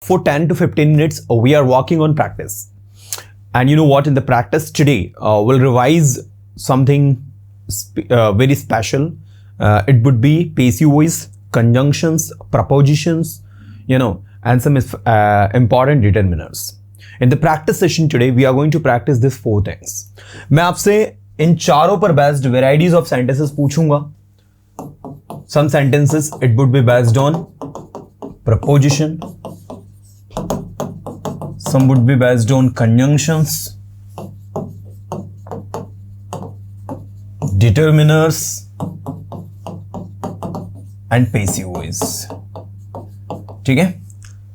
For 10 to 15 minutes, we are working on practice. And you know what? In the practice today, we'll revise something very special. It would be passive voice, conjunctions, prepositions, and some important determiners. In the practice session today, we are going to practice these 4 things. मैं आपसे इन चारों पर based varieties of sentences पूछूंगा. Some sentences it would be based on preposition. Some would be based on conjunctions, determiners, and passive voice. ठीक है,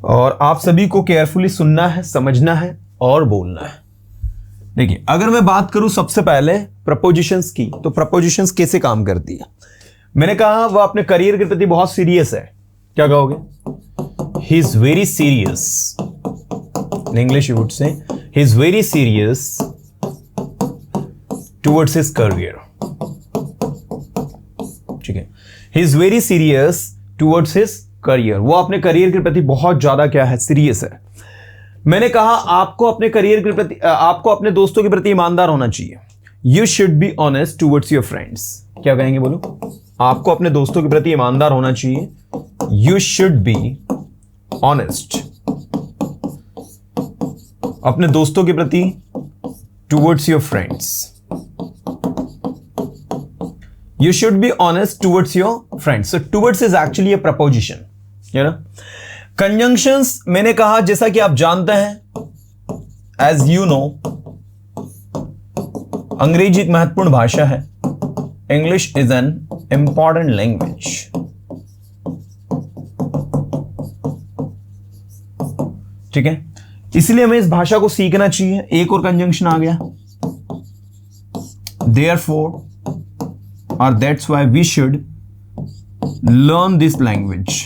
और आप सभी को केयरफुली सुनना है, समझना है और बोलना है. देखिए, अगर मैं बात करूं सबसे पहले प्रपोजिशंस की, तो प्रपोजिशंस कैसे काम करती है. मैंने कहा वह अपने करियर के प्रति बहुत सीरियस है. क्या कहोगे? He is very serious. In English you would say he is very serious towards his career. ठीक है, he is very serious towards his career. वो अपने करियर के प्रति बहुत ज्यादा क्या है, सीरियस है. मैंने कहा आपको अपने करियर के प्रति, आपको अपने दोस्तों के प्रति ईमानदार होना चाहिए. You should be honest towards your friends. क्या कहेंगे बोलो? आपको अपने दोस्तों के प्रति ईमानदार होना चाहिए. You should be honest अपने दोस्तों के प्रति towards your friends. You should be honest towards your friends. So towards is actually a preposition. Conjunctions मैंने कहा जैसा कि आप जानते हैं, as you know, अंग्रेजी एक महत्वपूर्ण भाषा है. English is an important language. ठीक है, इसलिए हमें इस भाषा को सीखना चाहिए. एक और कंजंक्शन आ गया, therefore or that's why we should learn this language.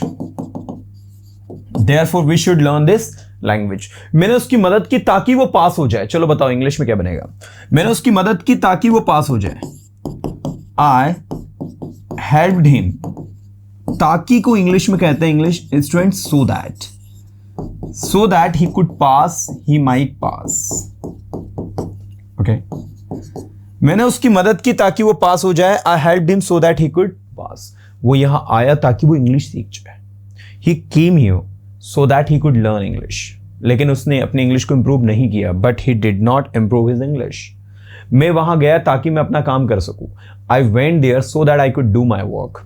Therefore we should learn this language. मैंने उसकी मदद की ताकि वो पास हो जाए. चलो बताओ इंग्लिश में क्या बनेगा. मैंने उसकी मदद की ताकि वो पास हो जाए. I helped him. ताकि को इंग्लिश में कहते हैं English students so that he could pass, he might pass. Okay. मैंने उसकी मदद की ताकि वो पास हो जाए. I helped him so that he could pass. वो यहां आया ताकि वो इंग्लिश सीख जाए. He came here so that he could learn English. लेकिन उसने अपनी इंग्लिश को इंप्रूव नहीं किया. But he did not improve his English. मैं वहां गया ताकि मैं अपना काम कर सकूं. I went there so that I could do my work.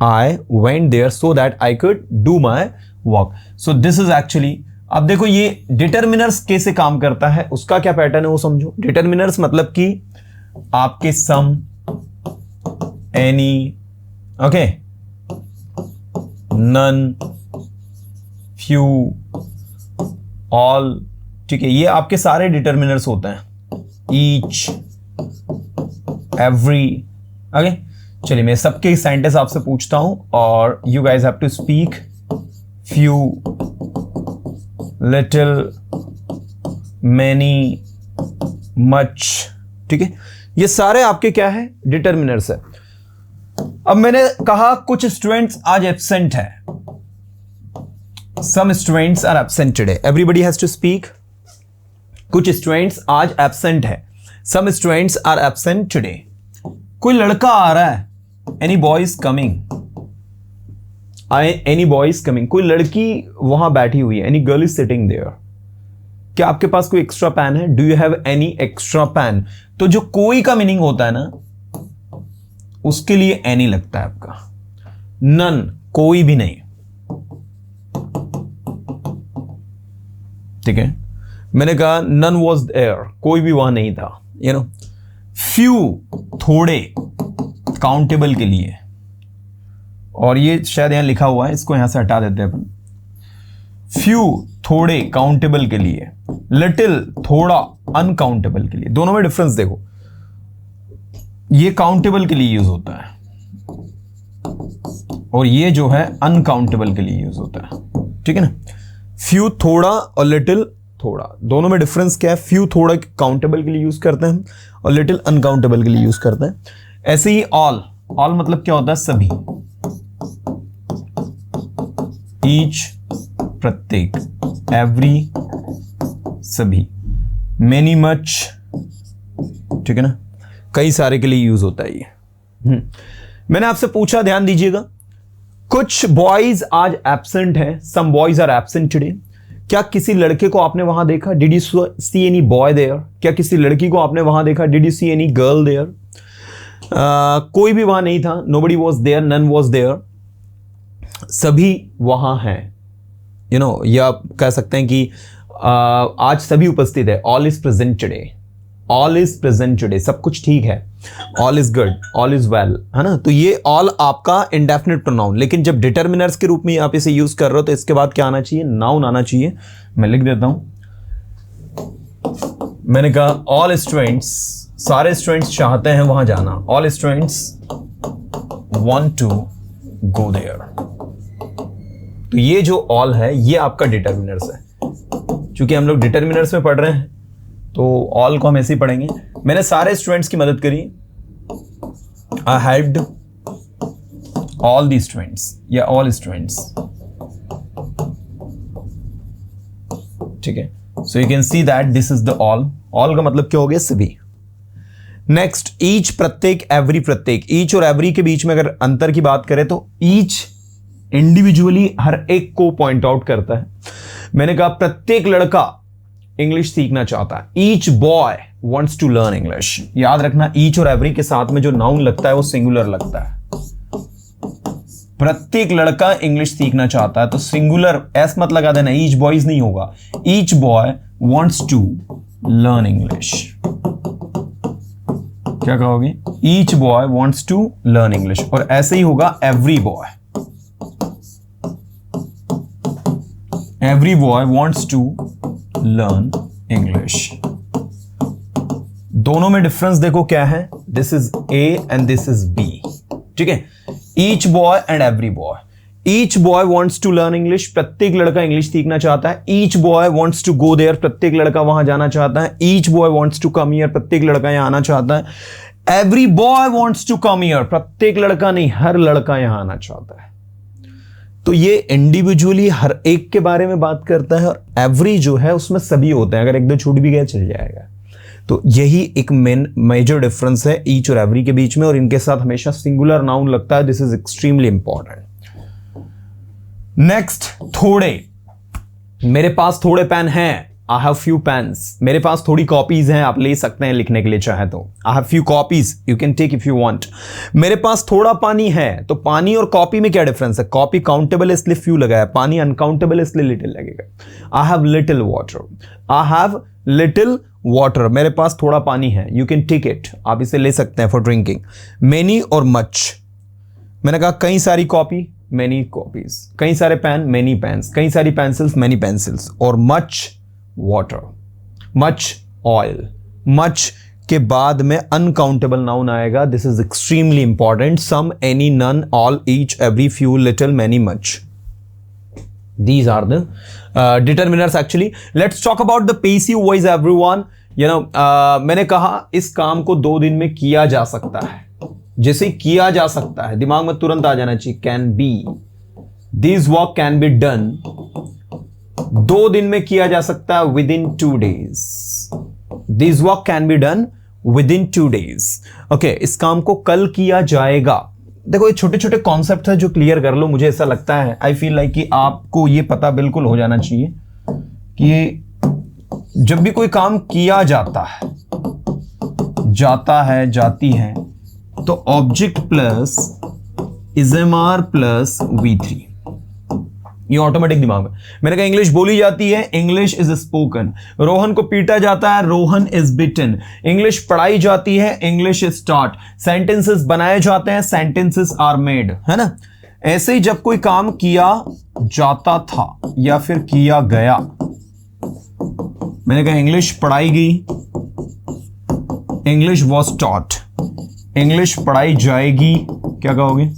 I went there so that I could do my work. So this is actually, अब देखो ये डिटरमिनर्स कैसे काम करता है, उसका क्या पैटर्न है वो समझो. डिटरमिनर्स मतलब कि आपके some, any, okay, none, few, all. ठीक है, ये आपके सारे डिटरमिनर्स होते हैं. Each, every. ओके, चलिए मैं सबके सेंटेंस आपसे पूछता हूं और you guys have to speak. few, little, many, much. ठीक है, ये सारे आपके क्या है, डिटरमिनर्स है. अब मैंने कहा कुछ स्टूडेंट्स आज एब्सेंट है. some students are absent today. everybody has to speak. कुछ स्टूडेंट्स आज एब्सेंट है. some students are absent today. कोई लड़का आ रहा है. any boy is coming. Any boy is coming. कोई लड़की वहां बैठी हुई है. Any girl is sitting there. क्या आपके पास कोई एक्स्ट्रा पेन है? Do you have any extra pen? तो जो कोई का मीनिंग होता है ना, उसके लिए any लगता है आपका. None, कोई भी नहीं. ठीक है, मैंने कहा none was there, कोई भी वहां नहीं था. Few, थोड़े, काउंटेबल के लिए. और ये शायद यहां लिखा हुआ है, इसको यहां से हटा देते हैं अपन. फ्यू, थोड़े, काउंटेबल के लिए. लिटिल, थोड़ा, अनकाउंटेबल के लिए. दोनों में डिफरेंस देखो. ये काउंटेबल के लिए यूज होता है और ये जो है अनकाउंटेबल के लिए यूज होता है. ठीक है ना. फ्यू थोड़ा और लिटिल थोड़ा, दोनों में डिफरेंस क्या है? फ्यू थोड़ा काउंटेबल के लिए यूज करते हैं और लिटिल अनकाउंटेबल के लिए यूज करते हैं. ऐसे ही ऑल, ऑल मतलब क्या होता है? सभी. ईच, प्रत्येक. एवरी, सभी, मेनी, मच, ठीक है ना, कई सारे के लिए यूज होता है ये। मैंने आपसे पूछा, ध्यान दीजिएगा, कुछ बॉयज आज एब्सेंट हैं, some boys are absent today. क्या किसी लड़के को आपने वहां देखा? Did you see any boy there? क्या किसी लड़की को आपने वहां देखा? Did you see any girl there? कोई भी वहां नहीं था, nobody was there, none was there, सभी वहां हैं, यू नो, या कह सकते हैं कि आज सभी उपस्थित है। All is present today, all is present today, सब कुछ ठीक है, all is good, all is well, है ना। तो ये ऑल आपका इंडेफिनिट प्रोनाउन, लेकिन जब डिटर्मिनर्स के रूप में आप इसे यूज कर रहे हो तो इसके बाद क्या आना चाहिए? नाउन आना चाहिए। मैं लिख देता हूं, मैंने कहा ऑल स्टूडेंट्स, सारे स्टूडेंट्स चाहते हैं वहां जाना, all students want to go there. तो ये जो ऑल है ये आपका डिटर्मिनर्स है। चूंकि हम लोग डिटर्मिनर्स में पढ़ रहे हैं तो ऑल को हम ऐसे ही पढ़ेंगे। मैंने सारे स्टूडेंट्स की मदद करी, आई हेल्प्ड ऑल दी स्टूडेंट्स या ऑल स्टूडेंट्स, ठीक है। So you can see that this is the all. All का मतलब क्या हो गया? सभी। नेक्स्ट, ईच, प्रत्येक, एवरी, प्रत्येक। ईच और एवरी के बीच में अगर अंतर की बात करें तो ईच इंडिविजुअली हर एक को पॉइंट आउट करता है। मैंने कहा प्रत्येक लड़का इंग्लिश सीखना चाहता है, each boy wants to learn English. याद रखना, ईच और एवरी के साथ में जो नाउन लगता है वो सिंगुलर लगता है। प्रत्येक लड़का इंग्लिश सीखना चाहता है तो सिंगुलर एस मत लगा देना, ईच बॉयज नहीं होगा, each boy wants to learn English. क्या कहोगे? Each boy wants to learn English. और ऐसे ही होगा every boy, every boy wants to learn English. दोनों में डिफरेंस देखो क्या है, this is A and this is B, ठीक है। Each boy and every boy, each boy wants to learn English, प्रत्येक लड़का इंग्लिश सीखना चाहता है। Each boy wants to go there, प्रत्येक लड़का वहां जाना चाहता है। Each boy wants to come here, प्रत्येक लड़का यहां आना चाहता है। Every boy wants to come here, प्रत्येक लड़का नहीं, हर लड़का यहां आना चाहता है। तो ये इंडिविजुअली हर एक के बारे में बात करता है, और एवरी जो है उसमें सभी होते हैं, अगर एक दो छूट भी गया चल जाएगा। तो यही एक मेजर डिफरेंस है ईच और एवरी के बीच में, और इनके साथ हमेशा सिंगुलर नाउन लगता है। This is extremely important. Next, थोड़े। मेरे पास थोड़े पेन हैं, आई हैव फ्यू पेन्स। मेरे पास थोड़ी कॉपीज हैं, आप ले सकते हैं लिखने के लिए चाहे तो। I have few copies, you can take if you want. मेरे पास थोड़ा पानी है, तो पानी और कॉपी में क्या डिफरेंस है? कॉपी काउंटेबल है इसलिए फ्यू लगाया, पानी अनकाउंटेबल है इसलिए लिटिल लगेगा। I have little water, I have little water, मेरे पास थोड़ा पानी है, यू कैन टेक इट, आप इसे ले सकते हैं फॉर ड्रिंकिंग। मेनी और मच, मैंने कहा कई सारी कॉपी, मेनी कॉपीज, कई सारे पेन, मेनी पेन्स, कई सारी पेंसिल्स, मेनी पेंसिल्स, और much water, much oil. Much के बाद में अनकाउंटेबल नाउन आएगा, this is extremely important. Some, any, none, all, each, every, few, little, many, much, these are the determiners actually. Let's talk about the passive voice everyone. You know, मैंने कहा इस काम को 2 दिन में किया जा सकता है। जैसे किया जा सकता है दिमाग में तुरंत आ जाना चाहिए, can be, this work can be done, 2 दिन में किया जा सकता है, within 2 days, this work can be done within 2 days. Okay, इस काम को कल किया जाएगा। देखो ये छोटे छोटे कॉन्सेप्ट है जो क्लियर कर लो, मुझे ऐसा लगता है, आई फील लाइक कि आपको ये पता बिल्कुल हो जाना चाहिए कि जब भी कोई काम किया जाता है, जाती है, तो ऑब्जेक्ट प्लस इजएमआर प्लस V3, ये ऑटोमेटिक दिमाग में। मैंने कहा इंग्लिश बोली जाती है, इंग्लिश इज स्पोकन। रोहन को पीटा जाता है, रोहन इज बिटन। इंग्लिश पढ़ाई जाती है, इंग्लिश इज टॉट। सेंटेंसेस बनाए जाते हैं, सेंटेंसेस आर मेड, है ना। ऐसे ही जब कोई काम किया जाता था या फिर किया गया, मैंने कहा इंग्लिश पढ़ाई गई, इंग्लिश वॉज टॉट। इंग्लिश पढ़ाई जाएगी, क्या कहोगे?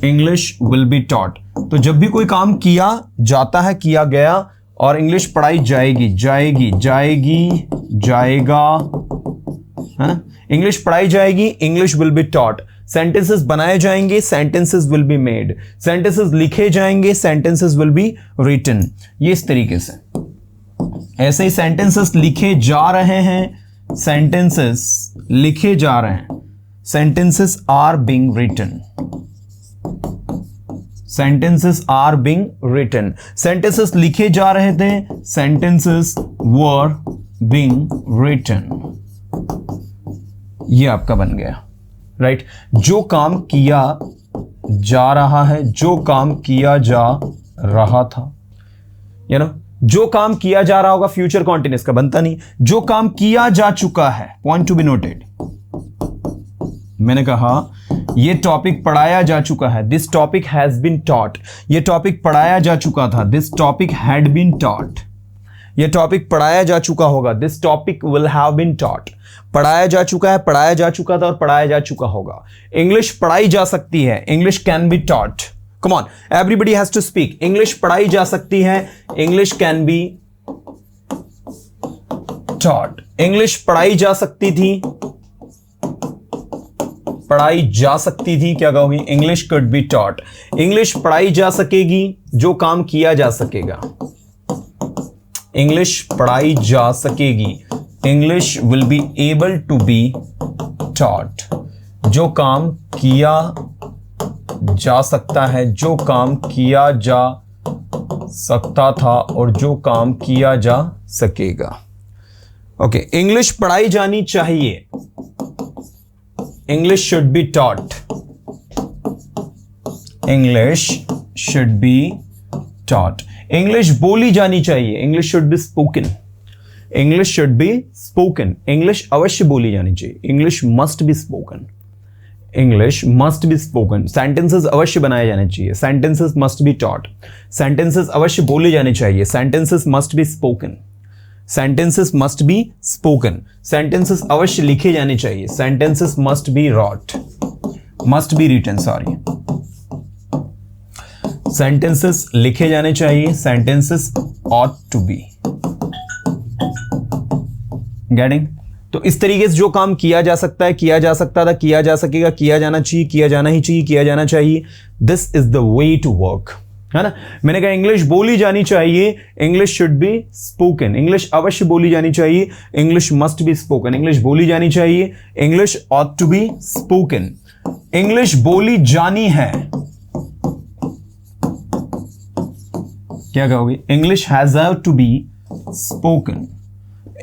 English will be taught. तो जब भी कोई काम किया जाता है, किया गया, और इंग्लिश पढ़ाई जाएगी, जाएगा, है ना। इंग्लिश पढ़ाई जाएगी, English will B taught. Sentences बनाए जाएंगे, sentences will be made, sentences लिखे जाएंगे, सेंटेंसेस विल बी रिटन। ये इस तरीके से ऐसे ही सेंटेंसेस लिखे जा रहे हैं, सेंटेंसेस लिखे जा रहे हैं, sentences are being written, sentences are being written. Sentences लिखे जा रहे थे, सेंटेंसेस वर बीइंग रिटन। ये आपका बन गया, राइट। जो काम किया जा रहा है, जो काम किया जा रहा था, यू नो, जो काम किया जा रहा होगा फ्यूचर कॉन्टिन्यूस का बनता नहीं, जो काम किया जा चुका है, पॉइंट टू बी नोटेड। मैंने कहा यह टॉपिक पढ़ाया जा चुका है, this topic has been taught, यह टॉपिक पढ़ाया जा चुका था, this topic had been taught, यह टॉपिक पढ़ाया जा चुका होगा, this topic will have been taught. पढ़ाया जा चुका है, पढ़ाया जा चुका था और पढ़ाया जा चुका होगा। इंग्लिश पढ़ाई जा सकती है, English can be taught. Come on, everybody has to speak. English पढ़ाई जा सकती है, English can be taught. English पढ़ाई जा सकती थी, पढ़ाई जा सकती थी, क्या कहोगे? English could be taught. English पढ़ाई जा सकेगी, जो काम किया जा सकेगा। इंग्लिश पढ़ाई जा सकेगी, English will be able to be taught. जो काम किया जा सकता है, जो काम किया जा सकता था और जो काम किया जा सकेगा। ओके, इंग्लिश पढ़ाई जानी चाहिए, English should be taught, English should be taught. English बोली जानी चाहिए, English should be spoken, English should be spoken. English अवश्य बोली जानी चाहिए, English must be spoken, English must be spoken. Sentences अवश्य बनाए जाने चाहिए, sentences must be taught. Sentences अवश्य बोले जाने चाहिए, sentences must be spoken, sentences must be spoken. Sentences अवश्य लिखे जाने चाहिए, sentences must be wrote, must be written, sorry. Sentences लिखे जाने चाहिए, sentences ought to be. Getting? तो इस तरीके से जो काम किया जा सकता है, किया जा सकता था, किया जा सकेगा, किया जाना चाहिए, किया जाना ही चाहिए, किया जाना चाहिए, this is the way to work, है ना। मैंने कहा इंग्लिश बोली जानी चाहिए, English should be spoken. English अवश्य बोली जानी चाहिए, English must be spoken. English बोली जानी चाहिए, English ought to be spoken. English बोली जानी है, क्या कहोगे? English has to be spoken.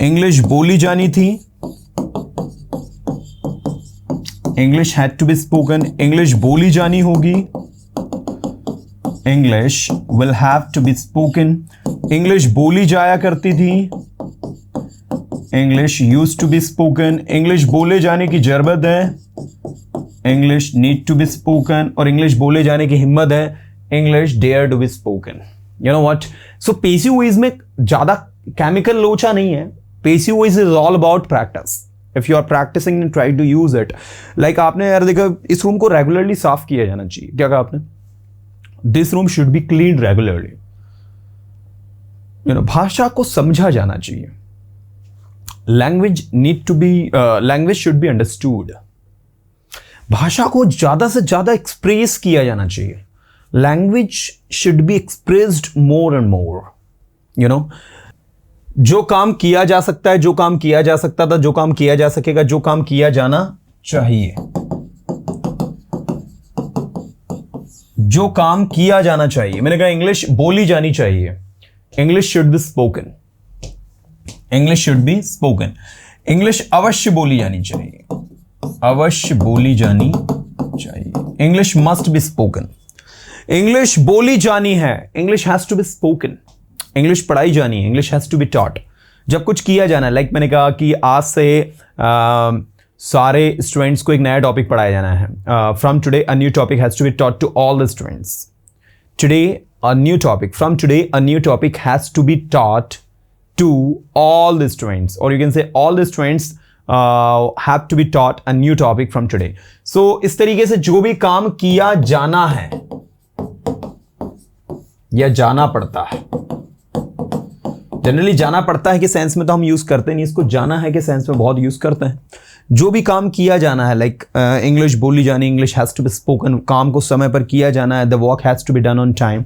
English बोली जानी थी, English had to be spoken. English बोली जानी होगी, English will have to be spoken. English बोली जाया करती थी, English used to be spoken. English बोले जाने की जरूरत है, English need to be spoken. और इंग्लिश बोले जाने की हिम्मत है, English dare to be spoken. You know what? So passive voice में ज्यादा केमिकल लोचा नहीं है, passive voice is all about practice. If you are practicing and try to use it, like आपने यार देखा, इस रूम को रेगुलरली साफ किया जाना चाहिए। क्या कहा आपने? This room should be clean regularly. You know, भाषा को समझा जाना चाहिए। Language need to be, language should be understood. भाषा को ज्यादा से ज्यादा एक्सप्रेस किया जाना चाहिए। Language should be expressed more and more. You know, जो काम किया जा सकता है, जो काम किया जा सकता था, जो काम किया जा सकेगा, जो काम किया जाना चाहिए, जो काम किया जाना चाहिए। मैंने कहा इंग्लिश बोली जानी चाहिए, English should be spoken, English should be spoken. English अवश्य बोली जानी चाहिए, अवश्य बोली जानी चाहिए। English must be spoken. English बोली जानी है, English has to be spoken. English पढ़ाई जानी है, English has to be taught. जब कुछ किया जाना है, लाइक मैंने कहा कि आज से सारे स्टूडेंट्स को एक नया टॉपिक पढ़ाया जाना है। From today a new topic has to be taught to all the students. Today a new topic, from today a new topic has to be taught to all the students, और you can say all the students have to be taught a new topic from today. So इस तरीके से जो भी काम किया जाना है या जाना पड़ता है, जनरली जाना पड़ता है कि सेंस में तो हम यूज करते नहीं, इसको जाना है कि सेंस में बहुत यूज करते हैं। जो भी काम किया जाना है, लाइक इंग्लिश बोली जानी, English has to be spoken, काम को समय पर किया जाना है, the work has to be done on time.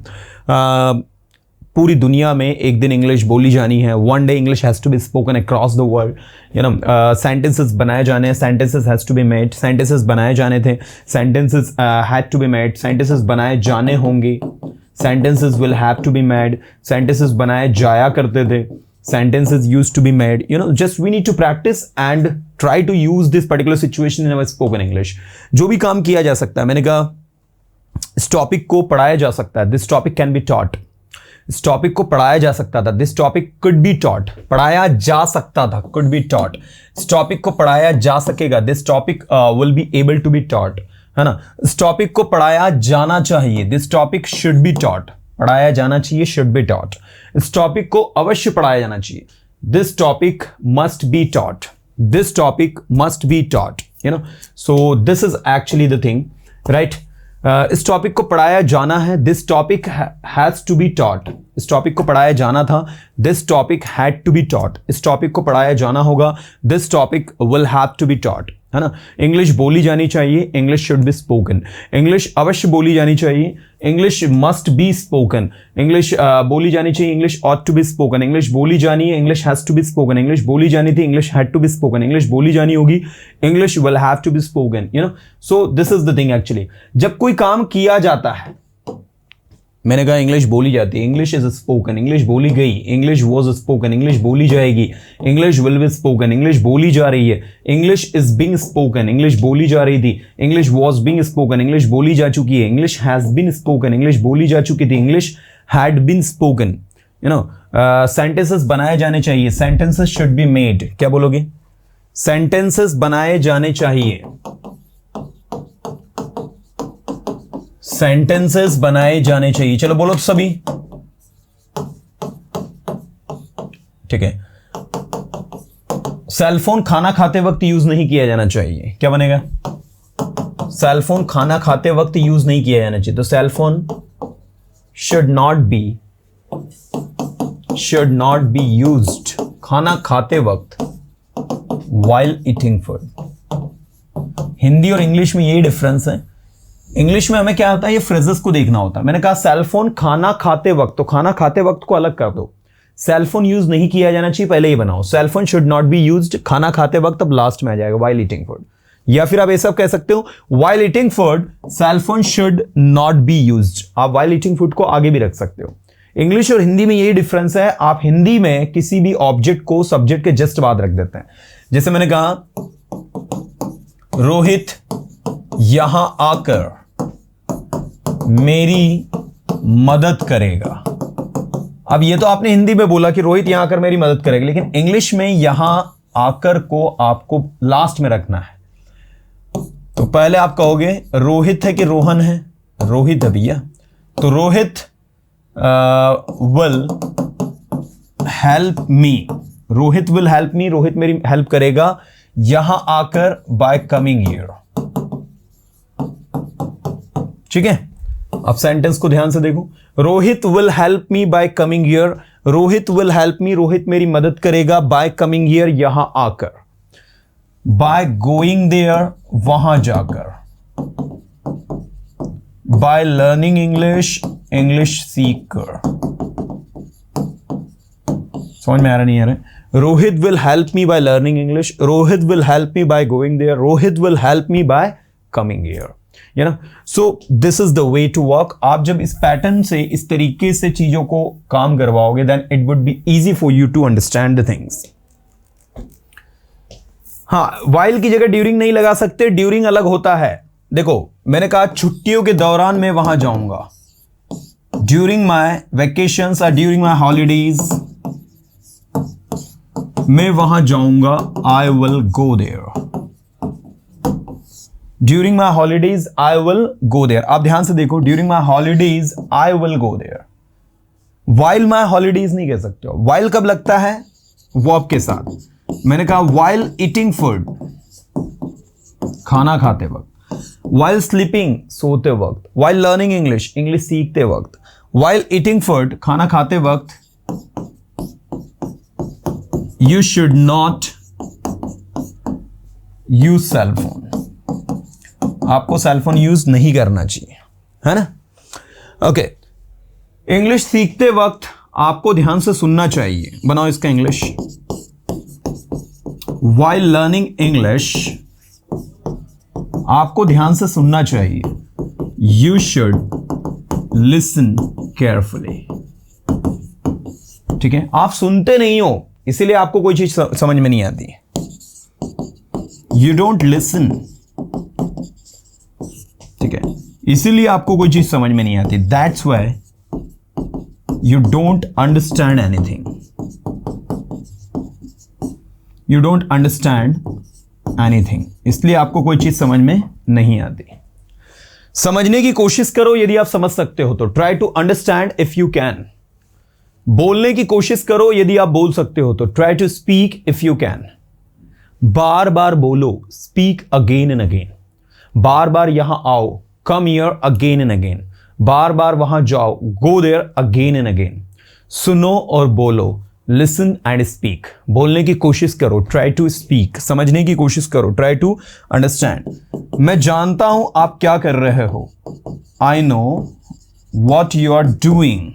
पूरी दुनिया में एक दिन इंग्लिश बोली जानी है, one day English has to be spoken across the world, you know. Sentences बनाए जाने हैं, sentences has to be made, sentences बनाए जाने थे, sentences had to be made, sentences बनाए जाने होंगे, sentences will have to be made, sentences बनाए जाया करते थे, sentences used to be made, you know. Just we need to practice and try to use this particular situation in our spoken English. जो भी काम किया जा सकता है, मैंने कहा इस टॉपिक को पढ़ाया जा सकता है, this topic can be taught. इस टॉपिक को पढ़ाया जा सकता था, this topic could be taught. पढ़ाया जा सकता था, could be taught. इस टॉपिक को पढ़ाया जा सकेगा, this topic will be able to be taught, है ना। इस टॉपिक को पढ़ाया जाना चाहिए, this topic should be taught. पढ़ाया जाना चाहिए, should be taught. इस टॉपिक को अवश्य पढ़ाया जाना चाहिए, this topic must be taught. This topic must be taught, you know. So this is actually the thing, right? इस टॉपिक को पढ़ाया जाना है, this topic has to be taught. इस टॉपिक को पढ़ाया जाना था, this topic had to be taught. इस टॉपिक को पढ़ाया जाना होगा, this topic will have to be taught, है ना। इंग्लिश बोली जानी चाहिए, English should be spoken. English अवश्य बोली जानी चाहिए, English must be spoken. English बोली जानी चाहिए, English ought to be spoken. English बोली जानी है, English has to be spoken. English बोली जानी थी, English had to be spoken. English बोली जानी होगी, English will have to be spoken, you know. So this is the thing actually. जब कोई काम किया जाता है, मैंने कहा इंग्लिश बोली जाती है, इंग्लिश इज स्पोकन, इंग्लिश बोली गई, इंग्लिश वॉज स्पोकन, इंग्लिश बोली जाएगी, English will be spoken, English बोली जा रही है, English is being spoken, English बोली जा रही थी, English was being spoken, English बोली जा चुकी है, English has been spoken, English बोली जा चुकी थी, English had been spoken, you know. Sentences बनाए जाने चाहिए, सेंटेंसेस शुड बी मेड। क्या बोलोगे? सेंटेंसेस बनाए जाने चाहिए, सेंटेंसेस बनाए जाने चाहिए। चलो बोलो तो सभी, ठीक है। सेलफोन खाना खाते वक्त यूज नहीं किया जाना चाहिए। क्या बनेगा? सेलफोन खाना खाते वक्त यूज नहीं किया जाना चाहिए, तो cellphone should not be used खाना खाते वक्त, while eating food। हिंदी और इंग्लिश में यही डिफरेंस है। इंग्लिश में हमें क्या होता है, ये फ्रेजेस को देखना होता है। मैंने कहा सेलफोन खाना खाते वक्त, तो खाना खाते वक्त को अलग कर दो, सेलफोन यूज नहीं किया जाना चाहिए पहले ही बनाओ। Cellphone should not be used खाना खाते वक्त, अब लास्ट में आ जाएगा while eating food। या फिर आप ऐसा कह सकते हो while eating food cellphone should not be used. आप while eating food को आगे भी रख सकते हो। इंग्लिश और हिंदी में यही डिफरेंस है। आप हिंदी में किसी भी ऑब्जेक्ट को सब्जेक्ट के जस्ट बाद रख देते हैं। जैसे मैंने कहा रोहित यहां आकर मेरी मदद करेगा। अब ये तो आपने हिंदी में बोला कि रोहित यहां आकर मेरी मदद करेगा, लेकिन इंग्लिश में यहां आकर को आपको लास्ट में रखना है। तो पहले आप कहोगे रोहित है कि रोहन है? रोहित है भैया, तो Rohit will help me, Rohit will help मी, रोहित मेरी हेल्प करेगा यहां आकर बाय कमिंग हियर। ठीक है, अब सेंटेंस को ध्यान से देखो। Rohit will help me by coming here, Rohit will help मी, रोहित मेरी मदद करेगा बाय कमिंग हियर यहां आकर, बाय गोइंग देयर वहां जाकर, बाय लर्निंग इंग्लिश इंग्लिश सीख कर। समझ में आ रहा नहीं आ रहा? Rohit will help me by learning English, Rohit will help me by going there, Rohit will help me by coming here, you know. So this is the way to work. आप जब इस पैटर्न से, इस तरीके से चीजों को काम करवाओगे, then it would be easy for you to understand the things. हाँ, वाइल की जगह ड्यूरिंग नहीं लगा सकते, ड्यूरिंग अलग होता है। देखो मैंने कहा छुट्टियों के दौरान मैं वहां जाऊंगा, ड्यूरिंग माई वेकेशंस और ड्यूरिंग माई हॉलीडेज मैं वहां जाऊंगा, I will go there. During my holidays I will go there. आप ध्यान से देखो, during my holidays I will go there. While my holidays नहीं कह सकते हो। वाइल कब लगता है? वर्ब के साथ। मैंने कहा वाइल ईटिंग फूड, खाना खाते वक्त, वाइल स्लीपिंग, सोते वक्त, वाइल लर्निंग इंग्लिश, इंग्लिश सीखते वक्त, वाइल ईटिंग फूड, खाना खाते वक्त, You should not use cell phone. आपको सेल फोन यूज नहीं करना चाहिए, है ना? ओके, इंग्लिश सीखते वक्त आपको ध्यान से सुनना चाहिए. बनाओ इसका इंग्लिश. While learning English, आपको ध्यान से सुनना चाहिए. You should listen carefully. ठीक है, आप सुनते नहीं हो इसीलिए आपको कोई चीज समझ में नहीं आती. You don't listen. ठीक है, इसीलिए आपको कोई चीज समझ में नहीं आती. That's why you don't understand anything. You don't understand anything. इसलिए आपको कोई चीज समझ में नहीं आती. समझने की कोशिश करो यदि आप समझ सकते हो तो. Try to understand if you can. बोलने की कोशिश करो यदि आप बोल सकते हो तो. Try to speak if you can. बार बार बोलो. Speak again and again. बार बार यहां आओ. Come here again and again. बार बार वहां जाओ. Go there again and again. सुनो और बोलो. Listen and speak. बोलने की कोशिश करो. Try to speak. समझने की कोशिश करो. Try to understand. मैं जानता हूं आप क्या कर रहे हो. I know what you are doing.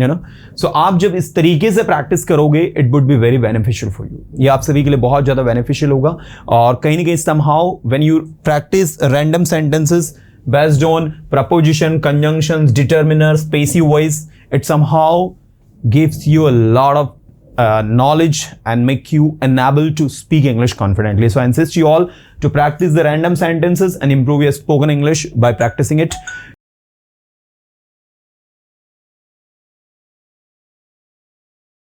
You know, सो आप जब इस तरीके से प्रैक्टिस करोगे it would be very beneficial for you. ये आप सभी के लिए बहुत ज्यादा बेनिफिशियल होगा. और कहीं ना कहीं somehow when you practice random sentences based on preposition, conjunctions, determiners, passive voice, it somehow gives you a lot of knowledge and make you enable to speak English confidently. So I insist you all to practice the random sentences and improve your spoken English by practicing it.